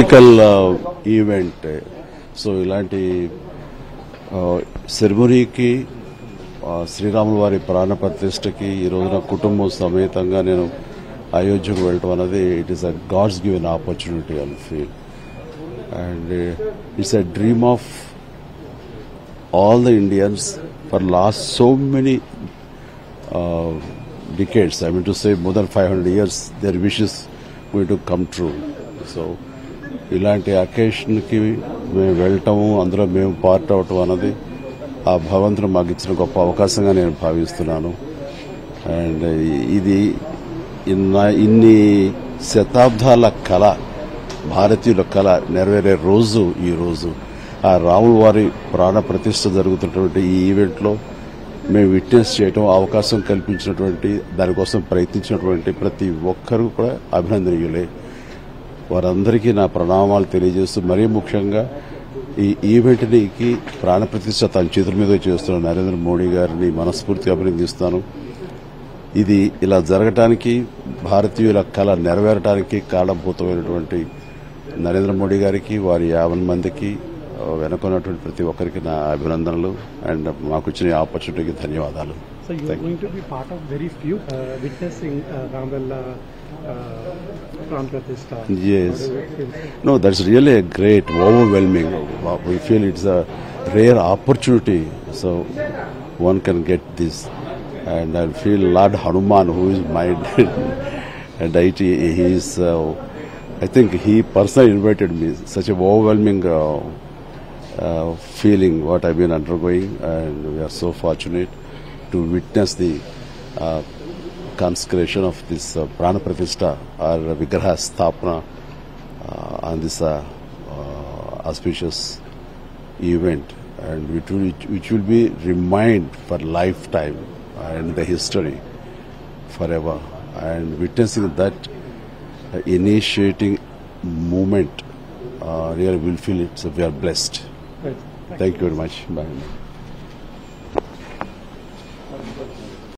Political event. So ఇలాంటి సెరమనీకి శ్రీరాముల వారి ప్రాణ ప్రతిష్టకి ఈ రోజున కుటుంబం సమేతంగా నేను అయోధ్యకు వెళ్ళటం అనేది it is a God's given opportunity I feel. And it's a dream of all the Indians for last so many decades. I mean to say more than 500 years, their wishes going to come true. So, ఇలాంటి అకేషన్కి మేము వెళ్ళటము, అందులో మేము part అవటం అన్నది ఆ భగవంతుడు మాకు ఇచ్చిన గొప్ప అవకాశంగా నేను భావిస్తున్నాను. అండ్ ఇది ఇన్ని శతాబ్దాల కళ, భారతీయుల కళ నెరవేరే రోజు ఈ రోజు. ఆ రాముల వారి ప్రాణ ప్రతిష్ఠ జరుగుతున్నటువంటి ఈ ఈవెంట్లో మేము విట్నెస్ చేయటం, అవకాశం కల్పించినటువంటి, దానికోసం ప్రయత్నించినటువంటి ప్రతి ఒక్కరూ కూడా అభినందనీయులే. వారందరికీ నా ప్రణామాలు తెలియజేస్తూ, మరీ ముఖ్యంగా ఈ ఈవెంట్కి ప్రాణ ప్రతిష్ఠ తన చేతుల మీద చేస్తున్న నరేంద్ర మోడీ గారిని మనస్ఫూర్తిగా అభినందిస్తాను. ఇది ఇలా జరగటానికి, భారతీయుల కళ నెరవేరటానికి కారణభూతమైనటువంటి నరేంద్ర మోడీ గారికి, వారి 50 మందికి, వెనుకున్నటువంటి ప్రతి ఒక్కరికి నా అభినందనలు. అండ్ మాకు ఇచ్చిన ఆపర్చునిటీకి ధన్యవాదాలు. So you are going to be part of very few witnessing Ramlalla Pran Pratishtha. Yes. No, that's really a great, overwhelming. We feel it's a rare opportunity, so one can get this. And I feel Lord Hanuman, who is my deity, he is. I think he personally invited me. Such a overwhelming feeling what I've been undergoing, and we are so fortunate to witness the consecration of this Prana Pratishtha or Vigraha Sthapana on this auspicious event, and which will be remind for lifetime and the history forever. And witnessing that initiating movement, really will feel we are blessed. Right. Thank you very much. Bye.